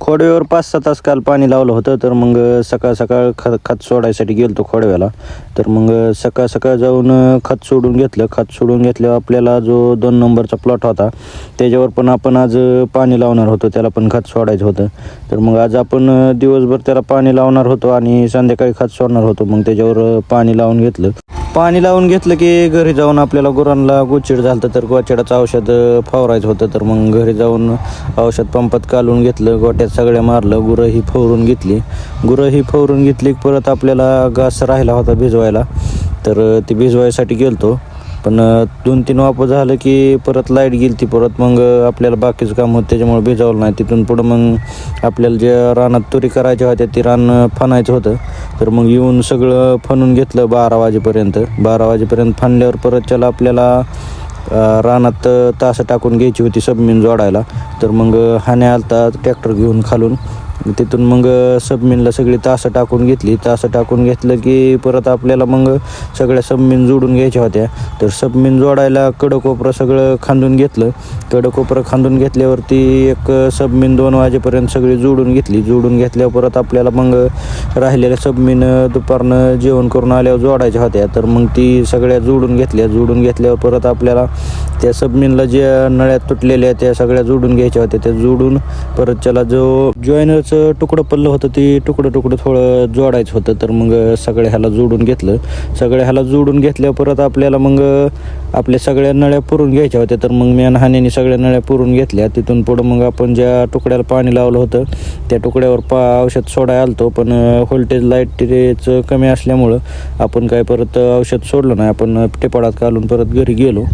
खोडव्यावर 5-6 तास काल पाणी लावलं होतं. तर मग सकाळ सकाळ खत सोडायसाठी गेलो तो खोडव्याला. तर मग सकाळ सकाळ जाऊन खत सोडून घेतलं. खत सोडून घेतल्यावर आपल्याला जो 2 नंबरचा प्लॉट होता त्याच्यावर पण आपण आज पाणी लावणार होतो, त्याला पण खत सोडायचं होतं. तर मग आज आपण दिवसभर त्याला पाणी लावणार होतो आणि संध्याकाळी खत सोडणार होतो. मग त्याच्यावर पाणी लावून घेतलं. पाणी लावून घेतलं की घरी जाऊन आपल्याला गुरांना गोचिड झालं होतं, तर गोचिडाचं औषध फवारायचं होतं. तर मग घरी जाऊन औषध पंपात काढून घेतलं, गोट्यात सगळ्या मारलं, गुरं ही फवरून घेतली. परत आपल्याला घास राहिला होता भिजवायला, तर ती भिजवायसाठी गेलतो. पण 2-3 वापं झालं की परत लाईट गेली ती. परत मग आपल्याला बाकीचं काम होतं त्याच्यामुळे भिजवलं नाही. तिथून पुढं मग आपल्याला जे रानात तुरी करायच्या होत्या ती रान फनायचं होतं. तर मग येऊन सगळं फनून घेतलं 12 वाजेपर्यंत फनल्यावर परत त्याला आपल्याला रानात तासं टाकून घ्यायची होती सबमिन जोडायला. तर मग हाण्या आलता ट्रॅक्टर घेऊन खालून. तिथून मग सबमिनला सगळी तासं टाकून घेतलं की परत आपल्याला मग सगळ्या सबमिन जोडून घ्यायच्या होत्या. तर सबमिन जोडायला कडकोपरं सगळं खांदून घेतलं. कडकोपरं खांदून घेतल्यावरती एक सबमिन 2 वाजेपर्यंत सगळी जोडून घेतल्यावर परत आपल्याला मग राहिलेल्या सबमिन दुपारनं जेवण करून आल्यावर जोडायच्या होत्या. तर मग ती सगळ्या जोडून घेतल्यावर परत आपल्याला त्या सबमिनला ज्या नळ्या तुटलेल्या त्या सगळ्या जोडून घ्यायच्या होत्या. त्या जोडून परत त्याला जो जॉईनरचं तुकडं पडलं होतं ते तुकडं थोडं जोडायचं होतं. तर मग सगळ्या ह्याला जोडून घेतल्यावर परत आपल्याला मग आपल्या सगळ्या नळ्या पुरून घ्यायच्या होत्या. तर मग मी हाण्याने सगळ्या नळ्या पुरून घेतल्या. तिथून पुढं मग आपण ज्या तुकड्याला पाणी लावलं होतं त्या तुकड्यावर औषध सोडायला आलतो, पण व्होल्टेज लाईटचं कमी असल्यामुळं आपण काय परत औषध सोडलं नाही. आपण टिपाडात घालून परत घरी गेलो.